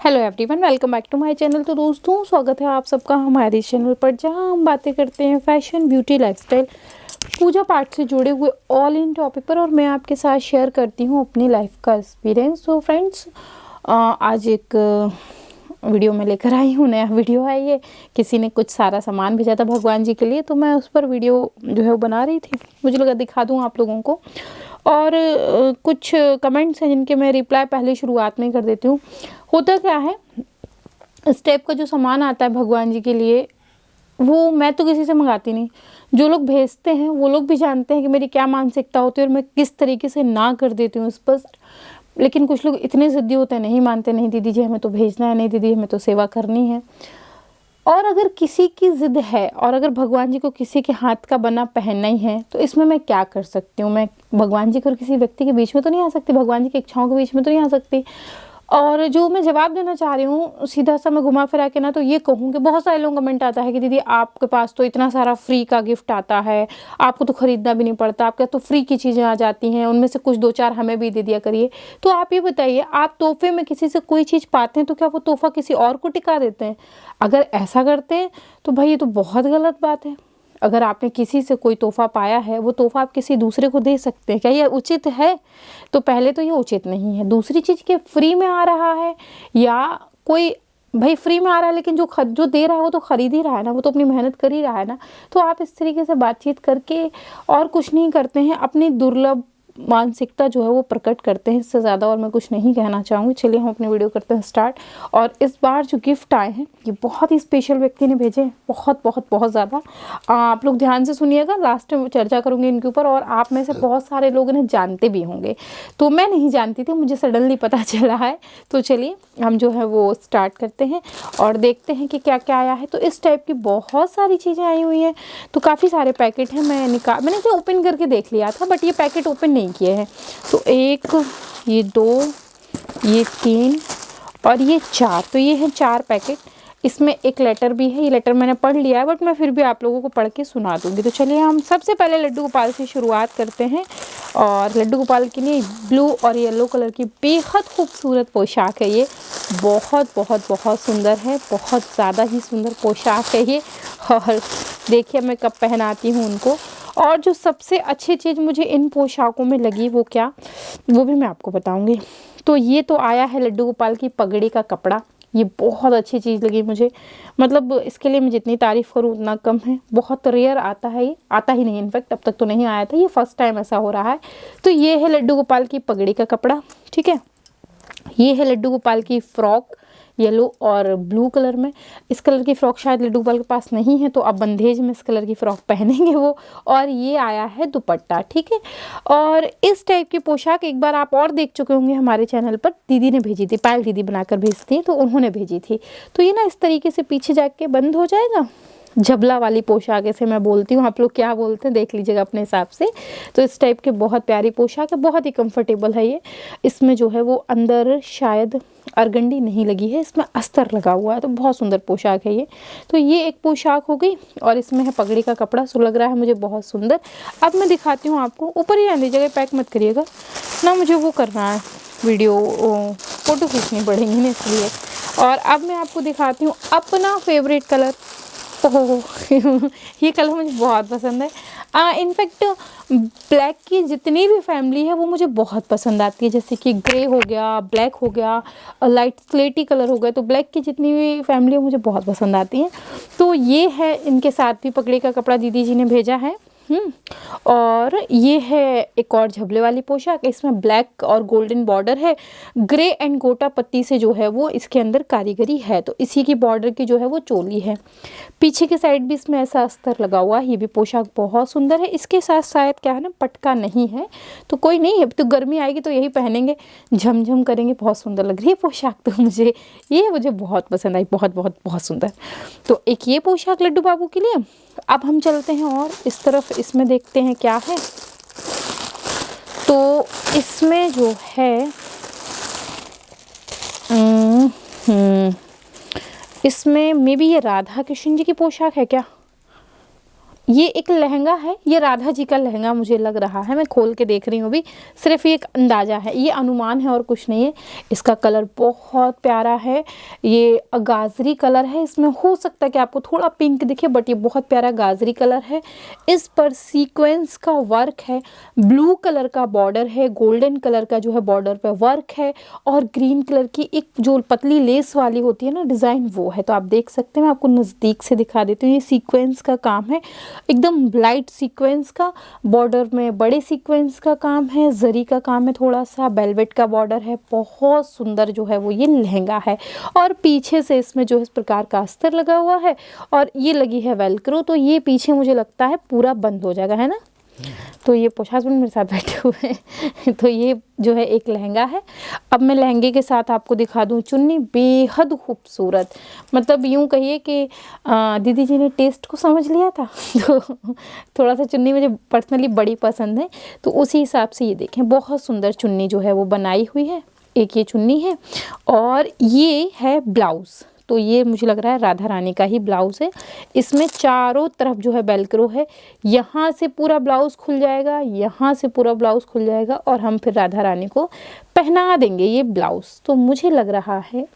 Hello everyone, welcome back to my channel. तो दोस्तों, स्वागत है आप सबका हमारे चैनल पर, जहां हम बातें करते हैं फैशन, ब्यूटी, लाइफस्टाइल, पूजा पाठ से जुड़े हुए ऑल इन टॉपिक पर। और मैं आपके साथ शेयर करती हूं अपनी लाइफ का एक्सपीरियंस। तो फ्रेंड्स, आज एक वीडियो में लेकर आई हूँ, नया वीडियो है ये। किसी ने कुछ सारा सामान भेजा था भगवान जी के लिए, तो मैं उस पर वीडियो जो है वो बना रही थी। मुझे लगा दिखा दूँ आप लोगों को। और कुछ कमेंट्स हैं जिनके मैं रिप्लाई पहले शुरुआत में कर देती हूँ। होता क्या है, इस टाइप का जो सामान आता है भगवान जी के लिए, वो मैं तो किसी से मंगाती नहीं। जो लोग भेजते हैं वो लोग भी जानते हैं कि मेरी क्या मानसिकता होती है और मैं किस तरीके से ना कर देती हूँ स्पष्ट। लेकिन कुछ लोग इतने ज़िद्दी होते हैं, नहीं मानते, नहीं दीदी जी हमें तो भेजना है, नहीं दीदी हमें तो सेवा करनी है। और अगर किसी की ज़िद है और अगर भगवान जी को किसी के हाथ का बना पहनना ही है, तो इसमें मैं क्या कर सकती हूँ? मैं भगवान जी को और किसी व्यक्ति के बीच में तो नहीं आ सकती, भगवान जी की इच्छाओं के बीच में तो नहीं आ सकती। और जो मैं जवाब देना चाह रही हूँ, सीधा सा मैं घुमा फिरा के ना तो ये कहूँ कि बहुत सारे लोग कमेंट आता है कि दीदी आपके पास तो इतना सारा फ्री का गिफ्ट आता है, आपको तो खरीदना भी नहीं पड़ता, आपके तो फ्री की चीज़ें आ जाती हैं, उनमें से कुछ दो चार हमें भी दे दिया करिए। तो आप ये बताइए, आप तोहफे में किसी से कोई चीज़ पाते हैं तो क्या वो तोहफा किसी और को टिका देते हैं? अगर ऐसा करते हैं तो भाई ये तो बहुत गलत बात है। अगर आपने किसी से कोई तोहफा पाया है, वो तोहफा आप किसी दूसरे को दे सकते हैं, क्या ये उचित है? तो पहले तो ये उचित नहीं है। दूसरी चीज़ के फ्री में आ रहा है, या कोई भाई फ्री में आ रहा है लेकिन जो दे रहा है वो तो खरीद ही रहा है ना, वो तो अपनी मेहनत कर ही रहा है ना। तो आप इस तरीके से बातचीत करके और कुछ नहीं करते हैं, अपनी दुर्लभ मानसिकता जो है वो प्रकट करते हैं। इससे ज़्यादा और मैं कुछ नहीं कहना चाहूँगी। चलिए हम अपनी वीडियो करते हैं स्टार्ट। और इस बार जो गिफ्ट आए हैं ये बहुत ही स्पेशल व्यक्ति ने भेजे हैं, बहुत बहुत बहुत ज़्यादा। आप लोग ध्यान से सुनिएगा, लास्ट में चर्चा करूँगी इनके ऊपर। और आप में से बहुत सारे लोग इन्हें जानते भी होंगे, तो मैं नहीं जानती थी, मुझे सडनली पता चला है। तो चलिए हम जो है वो स्टार्ट करते हैं और देखते हैं कि क्या क्या आया है। तो इस टाइप की बहुत सारी चीज़ें आई हुई हैं, तो काफ़ी सारे पैकेट हैं। मैंने इसे ओपन करके देख लिया था, बट ये पैकेट ओपन नहीं किए हैं। तो एक, ये दो, ये तीन और ये चार, तो ये हैं 4 पैकेट। इसमें एक लेटर भी है, ये लेटर मैंने पढ़ लिया है, बट मैं फिर भी आप लोगों को पढ़ के सुना दूंगी। तो चलिए हम सबसे पहले लड्डू गोपाल से शुरुआत करते हैं। और लड्डू गोपाल के लिए ब्लू और येलो कलर की बेहद खूबसूरत पोशाक है ये। बहुत बहुत बहुत सुंदर है, बहुत ज़्यादा ही सुंदर पोशाक है ये। और देखिए मैं कब पहनाती हूँ उनको। और जो सबसे अच्छी चीज़ मुझे इन पोशाकों में लगी वो क्या, वो भी मैं आपको बताऊंगी। तो ये तो आया है लड्डू गोपाल की पगड़ी का कपड़ा। ये बहुत अच्छी चीज़ लगी मुझे, मतलब इसके लिए मैं जितनी तारीफ़ करूँ उतना कम है। बहुत रेयर आता है, ये आता ही नहीं, इनफैक्ट अब तक तो नहीं आया था, ये फर्स्ट टाइम ऐसा हो रहा है। तो ये है लड्डू गोपाल की पगड़ी का कपड़ा, ठीक है। ये है लड्डू गोपाल की फ्रॉक, येलो और ब्लू कलर में। इस कलर की फ़्रॉक शायद लड्डू गोपाल के पास नहीं है, तो अब बंधेज में इस कलर की फ़्रॉक पहनेंगे वो। और ये आया है दुपट्टा, ठीक है। और इस टाइप की पोशाक एक बार आप और देख चुके होंगे हमारे चैनल पर, दीदी ने भेजी थी, पायल दीदी बनाकर भेजती हैं, तो उन्होंने भेजी थी। तो ये ना इस तरीके से पीछे जाके बंद हो जाएगा। झबला वाली पोशाक ऐसे मैं बोलती हूँ, आप लोग क्या बोलते हैं देख लीजिएगा अपने हिसाब से। तो इस टाइप के बहुत प्यारी पोशाक है, बहुत ही कंफर्टेबल है ये। इसमें जो है वो अंदर शायद अरगंडी नहीं लगी है, इसमें अस्तर लगा हुआ है, तो बहुत सुंदर पोशाक है ये। तो ये एक पोशाक हो गई। और इसमें है पगड़ी का कपड़ा, सो लग रहा है मुझे बहुत सुंदर। अब मैं दिखाती हूँ आपको, ऊपर ही रहने दीजिएगा, पैक मत करिएगा ना, मुझे वो करना है, वीडियो फ़ोटो खींचनी पड़ेंगी ना इसलिए। और अब मैं आपको दिखाती हूँ अपना फेवरेट कलर। ओह ये कलर मुझे बहुत पसंद है। इनफैक्ट ब्लैक की जितनी भी फैमिली है वो मुझे बहुत पसंद आती है, जैसे कि ग्रे हो गया, ब्लैक हो गया, लाइट स्लेटी कलर हो गया। तो ब्लैक की जितनी भी फैमिली है मुझे बहुत पसंद आती हैं। तो ये है, इनके साथ भी पगड़ी का कपड़ा दीदी जी ने भेजा है। और ये है एक और झबले वाली पोशाक, इसमें ब्लैक और गोल्डन बॉर्डर है, ग्रे एंड गोटा पत्ती से जो है वो इसके अंदर कारीगरी है। तो इसी की बॉर्डर की जो है वो चोली है। पीछे की साइड भी इसमें ऐसा अस्तर लगा हुआ है। ये भी पोशाक बहुत सुंदर है। इसके साथ शायद क्या है ना, पटका नहीं है, तो कोई नहीं है, तो गर्मी आएगी तो यही पहनेंगे, झमझम करेंगे। बहुत सुंदर लग रही है पोशाक, तो मुझे बहुत पसंद आई, बहुत बहुत बहुत सुंदर। तो एक ये पोशाक लड्डू बाबू के लिए। अब हम चलते हैं और इस तरफ, इसमें देखते हैं क्या है। तो इसमें जो है इसमें मे बी ये राधा कृष्ण जी की पोशाक है क्या, ये एक लहंगा है, ये राधा जी का लहंगा मुझे लग रहा है, मैं खोल के देख रही हूँ अभी, सिर्फ ये एक अंदाज़ा है, ये अनुमान है और कुछ नहीं है। इसका कलर बहुत प्यारा है, ये गाजरी कलर है, इसमें हो सकता है कि आपको थोड़ा पिंक दिखे बट ये बहुत प्यारा गाजरी कलर है। इस पर सीक्वेंस का वर्क है, ब्लू कलर का बॉर्डर है, गोल्डन कलर का जो है बॉर्डर पे वर्क है, और ग्रीन कलर की एक जो पतली लेस वाली होती है ना डिज़ाइन, वो है। तो आप देख सकते हैं, मैं आपको नज़दीक से दिखा देती हूँ। ये सीक्वेंस का काम है, एकदम लाइट सीक्वेंस का, बॉर्डर में बड़े सीक्वेंस का काम है, जरी का काम है, थोड़ा सा वेलवेट का बॉर्डर है, बहुत सुंदर जो है वो ये लहंगा है। और पीछे से इसमें जो इस प्रकार का अस्तर लगा हुआ है और ये लगी है वेलक्रो, तो ये पीछे मुझे लगता है पूरा बंद हो जाएगा, है ना। तो ये पोशाक मेरे साथ बैठे हुए हैं तो ये जो है एक लहंगा है। अब मैं लहंगे के साथ आपको दिखा दूं चुन्नी, बेहद खूबसूरत, मतलब यूँ कहिए कि दीदी जी ने टेस्ट को समझ लिया था तो थोड़ा सा चुन्नी मुझे पर्सनली बड़ी पसंद है, तो उसी हिसाब से ये देखें, बहुत सुंदर चुन्नी जो है वो बनाई हुई है। एक ये चुन्नी है और ये है ब्लाउज़, तो ये मुझे लग रहा है राधा रानी का ही ब्लाउज़ है। इसमें चारों तरफ जो है वेलक्रो है, यहाँ से पूरा ब्लाउज़ खुल जाएगा, यहाँ से पूरा ब्लाउज़ खुल जाएगा और हम फिर राधा रानी को पहना देंगे ये ब्लाउज़। तो मुझे लग रहा है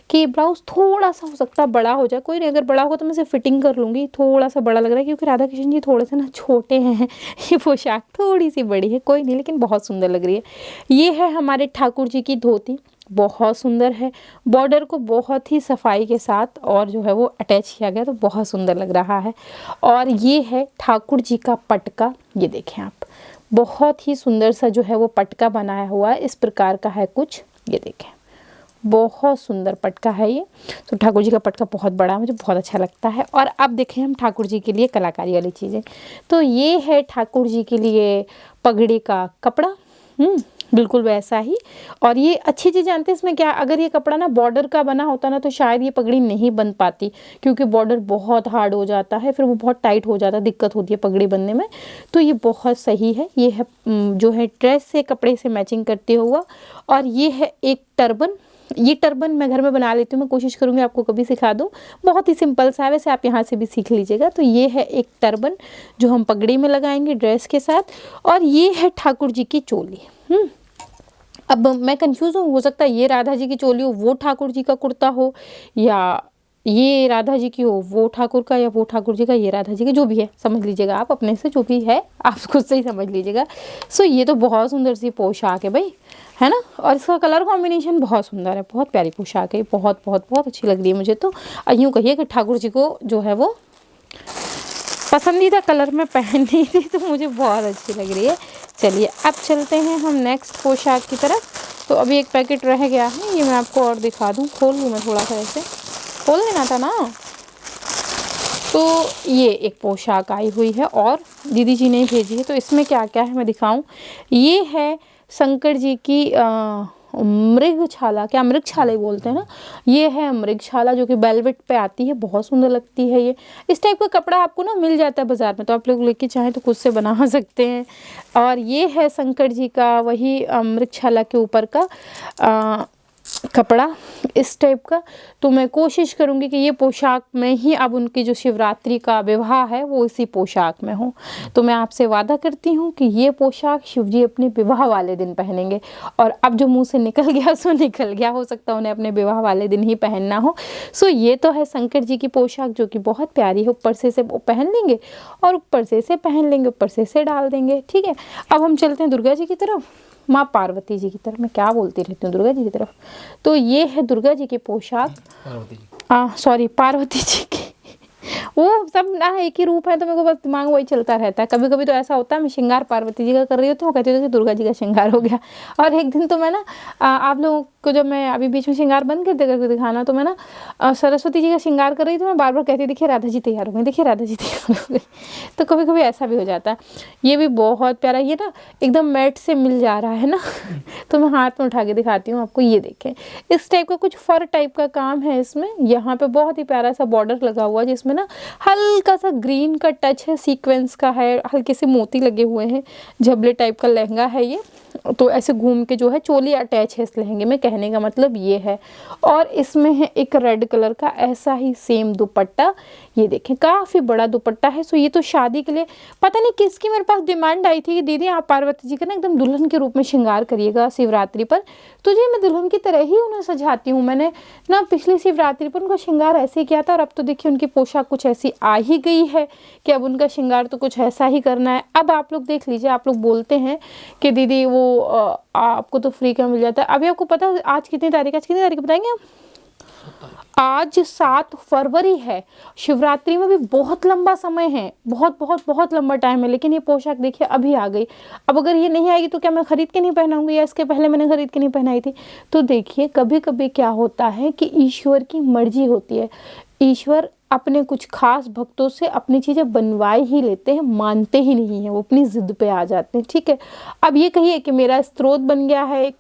कि ये ब्लाउज़ थोड़ा सा हो सकता है बड़ा हो जाए, कोई नहीं, अगर बड़ा होगा तो मैं इसे फिटिंग कर लूँगी। थोड़ा सा बड़ा लग रहा है क्योंकि राधा कृष्ण जी थोड़े से ना छोटे हैं, ये पोशाक थोड़ी सी बड़ी है, कोई नहीं, लेकिन बहुत सुंदर लग रही है। ये है हमारे ठाकुर जी की धोती, बहुत सुंदर है, बॉर्डर को बहुत ही सफाई के साथ और जो है वो अटैच किया गया, तो बहुत सुंदर लग रहा है। और ये है ठाकुर जी का पटका, ये देखें आप, बहुत ही सुंदर सा जो है वो पटका बनाया हुआ है, इस प्रकार का है कुछ, ये देखें, बहुत सुंदर पटका है ये। तो ठाकुर जी का पटका बहुत बड़ा है, मुझे बहुत अच्छा लगता है। और अब देखें हम ठाकुर जी के लिए कलाकारी वाली चीज़ें, तो ये है ठाकुर जी के लिए पगड़ी का कपड़ा, बिल्कुल वैसा ही। और ये अच्छी चीज़ जानते हैं इसमें क्या, अगर ये कपड़ा ना बॉर्डर का बना होता ना तो शायद ये पगड़ी नहीं बन पाती, क्योंकि बॉर्डर बहुत हार्ड हो जाता है, फिर वो बहुत टाइट हो जाता है, दिक्कत होती है पगड़ी बनने में। तो ये बहुत सही है, ये है जो है ड्रेस से कपड़े से मैचिंग करते हुआ। और ये है एक टर्बन, ये टर्बन मैं घर में बना लेती हूँ, मैं कोशिश करूँगी आपको कभी सिखा दूँ, बहुत ही सिंपल सा है, वैसे आप यहाँ से भी सीख लीजिएगा। तो ये है एक टर्बन जो हम पगड़ी में लगाएंगे ड्रेस के साथ। और ये है ठाकुर जी की चोली। अब मैं कंफ्यूज हूँ, हो सकता है ये राधा जी की चोली हो, वो ठाकुर जी का कुर्ता हो, या ये राधा जी की हो वो ठाकुर का, या वो ठाकुर जी का ये राधा जी का, जो भी है समझ लीजिएगा आप अपने से, जो भी है आप खुद से ही समझ लीजिएगा। सो ये तो बहुत सुंदर सी पोशाक है भाई, है ना। और इसका कलर कॉम्बिनेशन बहुत सुंदर है, बहुत प्यारी पोशाक है, बहुत बहुत बहुत अच्छी लग रही है मुझे। तो यूँ कहिए कि ठाकुर जी को जो है वो पसंदीदा कलर में पहननी थी, तो मुझे बहुत अच्छी लग रही है। चलिए अब चलते हैं हम नेक्स्ट पोशाक की तरफ। तो अभी एक पैकेट रह गया है, ये मैं आपको और दिखा दूँ, खोल लूँ मैं थोड़ा सा, ऐसे खोल लेना था ना। तो ये एक पोशाक आई हुई है और दीदी जी ने भेजी है, तो इसमें क्या क्या है मैं दिखाऊं। ये है शंकर जी की मृगछाला, क्या मृगछाला ही बोलते हैं ना, ये है मृगछाला जो कि वेलवेट पे आती है, बहुत सुंदर लगती है ये। इस टाइप का कपड़ा आपको ना मिल जाता है बाज़ार में, तो आप लोग लेके चाहें तो खुद से बना सकते हैं। और ये है शंकर जी का वही मृगछाला के ऊपर का कपड़ा, इस टाइप का। तो मैं कोशिश करूंगी कि ये पोशाक में ही अब उनकी जो शिवरात्रि का विवाह है वो इसी पोशाक में हो। तो मैं आपसे वादा करती हूँ कि ये पोशाक शिव जी अपने विवाह वाले दिन पहनेंगे। और अब जो मुंह से निकल गया सो निकल गया, हो सकता है उन्हें अपने विवाह वाले दिन ही पहनना हो। सो ये तो है शंकर जी की पोशाक जो कि बहुत प्यारी है, ऊपर से वो पहन लेंगे और ऊपर से इसे पहन लेंगे, ऊपर से डाल देंगे, ठीक है। अब हम चलते हैं दुर्गा जी की तरफ, माँ पार्वती जी की तरफ, मैं क्या बोलती रहती हूँ, दुर्गा जी की तरफ। तो ये है दुर्गा जी की पोशाक, पार्वती जी की, वो सब ना एक ही रूप है, तो मेरे को बस दिमाग वही चलता रहता है। कभी कभी तो ऐसा होता है मैं श्रृंगार पार्वती जी का कर रही होती हूँ, वो कहती होती है कि दुर्गा जी का श्रृंगार हो गया। और एक दिन तो मैं ना आप लोगों को, जब मैं अभी बीच में श्रृंगार बंद करके दिखाना, तो मैं ना सरस्वती जी का श्रृंगार कर रही थी, मैं बार बार कहती देखिए राधा जी तैयार हो गई, देखिए राधा जी तैयार हो गई। तो कभी कभी ऐसा भी हो जाता है। ये भी बहुत प्यारा, ये ना एकदम मैट से मिल जा रहा है ना तो मैं हाथ में उठा के दिखाती हूँ आपको, ये देखें, इस टाइप का कुछ फर टाइप का काम है इसमें। यहाँ पे बहुत ही प्यारा सा बॉर्डर लगा हुआ है जिसमें ना हल्का सा ग्रीन का टच है, सीक्वेंस का है, हल्के से मोती लगे हुए हैं, झबले टाइप का लहंगा है ये। तो ऐसे घूम के जो है चोली अटैच है इस लहंगे में, कहने का मतलब ये है। और इसमें है एक रेड कलर का ऐसा ही सेम दुपट्टा, ये देखें काफ़ी बड़ा दुपट्टा है। सो ये तो शादी के लिए, पता नहीं किसकी मेरे पास डिमांड आई थी कि दीदी आप पार्वती जी का ना एकदम दुल्हन के रूप में श्रृंगार करिएगा शिवरात्रि पर। तो जी मैं दुल्हन की तरह ही उन्हें सजाती हूँ। मैंने ना पिछली शिवरात्रि पर उनका श्रृंगार ऐसे ही किया था, और अब तो देखिए उनकी पोशाक कुछ ऐसी आ ही गई है कि अब उनका श्रृंगार तो कुछ ऐसा ही करना है। अब आप लोग देख लीजिए, आप लोग बोलते हैं कि दीदी वो आपको तो फ्री का मिल जाता है। अभी आपको पता है आज कितनी तारीख, आज कितनी तारीख बताएंगे आप? आज 7 फरवरी है। शिवरात्रि में भी बहुत लंबा समय है, बहुत बहुत बहुत लंबा टाइम है, लेकिन ये पोशाक देखिए अभी आ गई। अब अगर ये नहीं आएगी तो क्या मैं खरीद के नहीं पहनाऊंगी, या इसके पहले मैंने खरीद के नहीं पहनाई थी? तो देखिए कभी कभी क्या होता है कि ईश्वर की मर्जी होती है। ईश्वर अपने कुछ खास भक्तों से अपनी चीज़ें बनवाए ही लेते हैं, मानते ही नहीं है, वो अपनी जिद पे आ जाते हैं। ठीक है, अब ये कहिए कि मेरा स्रोत बन गया है एक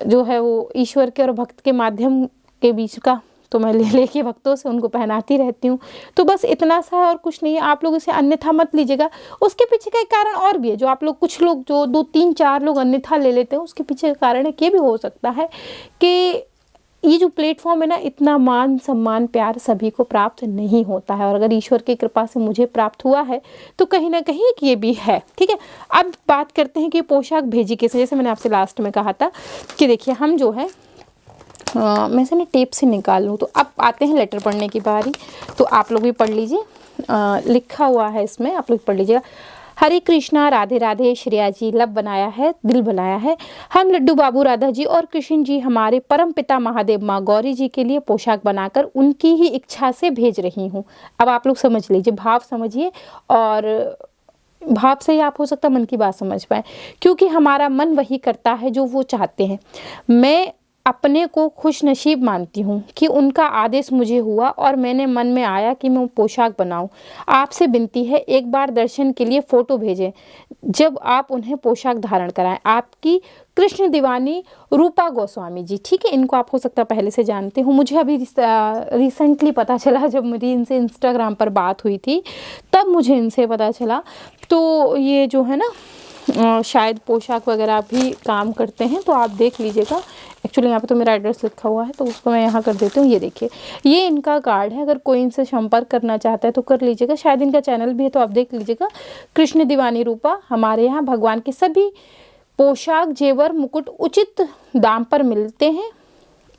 जो है वो ईश्वर के और भक्त के माध्यम के बीच का, तो मैं लेके भक्तों से उनको पहनाती रहती हूँ। तो बस इतना सा है और कुछ नहीं है, आप लोग इसे अन्यथा मत लीजिएगा। उसके पीछे का एक कारण और भी है, जो आप लोग कुछ लोग जो 2 3 4 लोग अन्यथा ले लेते हैं, उसके पीछे का कारण है कि ये भी हो सकता है कि ये जो प्लेटफॉर्म है ना, इतना मान सम्मान प्यार सभी को प्राप्त नहीं होता है, और अगर ईश्वर की कृपा से मुझे प्राप्त हुआ है तो कहीं ना कहीं ये भी है। ठीक है, अब बात करते हैं कि पोशाक भेजी कैसे। जैसे मैंने आपसे लास्ट में कहा था कि देखिए हम जो है मैं से ना टेप से निकाल लूँ। तो अब आते हैं लेटर पढ़ने की बारी, तो आप लोग भी पढ़ लीजिए। लिखा हुआ है इसमें, आप लोग पढ़ लीजिएगा। हरे कृष्णा राधे राधे, श्रेया जी लब बनाया है, दिल बनाया है। हम लड्डू बाबू राधा जी और कृष्ण जी हमारे परम पिता महादेव माँ गौरी जी के लिए पोशाक बनाकर उनकी ही इच्छा से भेज रही हूँ। अब आप लोग समझ लीजिए, भाव समझिए, और भाव से ही आप हो सकता है मन की बात समझ पाए, क्योंकि हमारा मन वही करता है जो वो चाहते हैं। मैं अपने को खुश नसीब मानती हूँ कि उनका आदेश मुझे हुआ और मैंने मन में आया कि मैं पोशाक बनाऊं। आपसे विनती है एक बार दर्शन के लिए फ़ोटो भेजें जब आप उन्हें पोशाक धारण कराएं। आपकी कृष्ण दीवानी रूपा गोस्वामी जी। ठीक है, इनको आप हो सकता पहले से जानते हो, मुझे अभी रिसेंटली पता चला, जब मेरी इनसे इंस्टाग्राम पर बात हुई थी तब मुझे इनसे पता चला। तो ये जो है ना शायद पोशाक वगैरह भी काम करते हैं, तो आप देख लीजिएगा। एक्चुअली यहाँ पे तो मेरा एड्रेस लिखा हुआ है, तो उसको मैं यहाँ कर देती हूँ। ये देखिए, ये इनका कार्ड है, अगर कोई इनसे संपर्क करना चाहता है तो कर लीजिएगा। शायद इनका चैनल भी है, तो आप देख लीजिएगा। कृष्ण दीवानी रूपा, हमारे यहाँ भगवान के सभी पोशाक जेवर मुकुट उचित दाम पर मिलते हैं,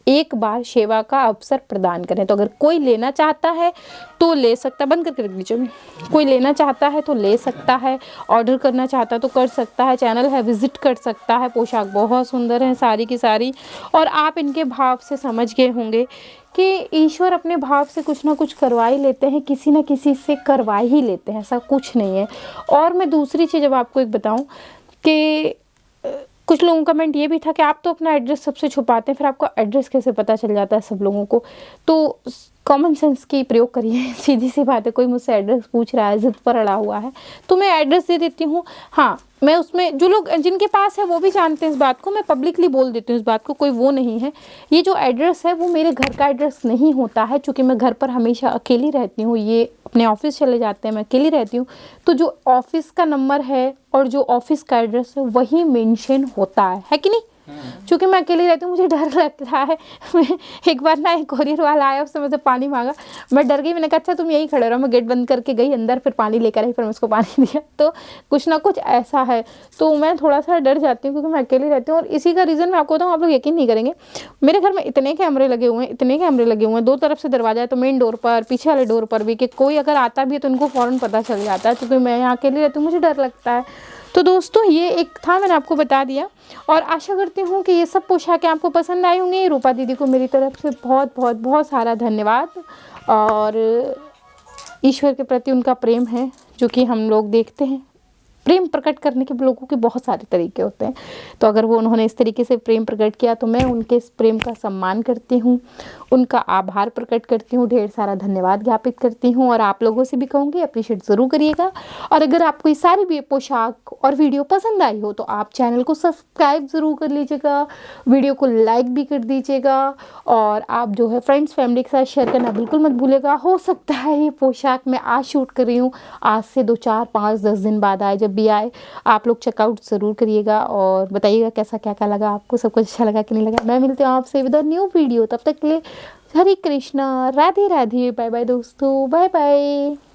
एक बार सेवा का अवसर प्रदान करें। तो अगर कोई लेना चाहता है तो ले सकता है, बंद करके रख दीजिए। कोई लेना चाहता है तो ले सकता है, ऑर्डर करना चाहता है तो कर सकता है, चैनल है विजिट कर सकता है। पोशाक बहुत सुंदर है सारी की सारी, और आप इनके भाव से समझ गए होंगे कि ईश्वर अपने भाव से कुछ ना कुछ करवा ही लेते हैं, किसी ना किसी से करवा ही लेते हैं, ऐसा कुछ नहीं है। और मैं दूसरी चीज़ अब आपको एक बताऊँ कि कुछ लोगों का कमेंट ये भी था कि आप तो अपना एड्रेस सबसे छुपाते हैं, फिर आपको एड्रेस कैसे पता चल जाता है सब लोगों को। तो कॉमन सेंस की प्रयोग करिए, सीधी सी बात है। कोई मुझसे एड्रेस पूछ रहा है, जिद पर अड़ा हुआ है, तो मैं एड्रेस दे देती हूँ। हाँ, मैं उसमें जो लोग जिनके पास है वो भी जानते हैं इस बात को, मैं पब्लिकली बोल देती हूँ इस बात को, कोई वो नहीं है। ये जो एड्रेस है वो मेरे घर का एड्रेस नहीं होता है, चूँकि मैं घर पर हमेशा अकेली रहती हूँ, ये अपने ऑफिस चले जाते हैं, मैं अकेली रहती हूँ। तो जो ऑफिस का नंबर है और जो ऑफिस का एड्रेस है वही मेंशन होता है कि नहीं? चूँकि मैं अकेली रहती हूँ, मुझे डर लग रहा है। मैं एक बार ना एक कोरियर वाला आया, उससे मुझे पानी मांगा, मैं डर गई। मैंने कहा अच्छा तुम यहीं खड़े रहो। मैं गेट बंद करके गई अंदर, फिर पानी लेकर आई, फिर मैं उसको पानी दिया। तो कुछ ना कुछ ऐसा है, तो मैं थोड़ा सा डर जाती हूँ क्योंकि मैं अकेली रहती हूँ। और इसी का रीज़न मैं आपको बताऊँ, आप लोग यकीन नहीं करेंगे, मेरे घर में इतने कैमरे लगे हुए हैं, इतने कैमरे लगे हुए हैं, 2 तरफ से दरवाजा है, तो मेन डोर पर, पीछे वाले डोर पर भी, कि कोई अगर आता भी है तो उनको फ़ौरन पता चल जाता है, क्योंकि मैं यहाँ अकेली रहती हूँ, मुझे डर लगता है। तो दोस्तों ये एक था, मैंने आपको बता दिया, और आशा करती हूँ कि ये सब पोशाकें आपको पसंद आई होंगी। रूपा दीदी को मेरी तरफ से बहुत बहुत बहुत सारा धन्यवाद, और ईश्वर के प्रति उनका प्रेम है जो कि हम लोग देखते हैं। प्रेम प्रकट करने के लोगों के बहुत सारे तरीके होते हैं, तो अगर वो उन्होंने इस तरीके से प्रेम प्रकट किया तो मैं उनके इस प्रेम का सम्मान करती हूँ, उनका आभार प्रकट करती हूँ, ढेर सारा धन्यवाद ज्ञापित करती हूँ। और आप लोगों से भी कहूँगी अप्रिशिएट ज़रूर करिएगा। और अगर आपको ये सारी भी पोशाक और वीडियो पसंद आई हो तो आप चैनल को सब्सक्राइब ज़रूर कर लीजिएगा, वीडियो को लाइक भी कर दीजिएगा, और आप जो है फ्रेंड्स फैमिली के साथ शेयर करना बिल्कुल मत भूलिएगा। हो सकता है ये पोशाक मैं आज शूट कर रही हूँ, आज से 2 4 5 10 दिन बाद आए, जब जब भी आए आप लोग चेकआउट ज़रूर करिएगा और बताइएगा कैसा क्या क्या लगा आपको, सब कुछ अच्छा लगा कि नहीं लगा। मैं मिलती हूँ आपसे विद अ न्यू वीडियो, तब तक के लिए हरे कृष्णा, राधे राधे, बाय बाय दोस्तों, बाय बाय।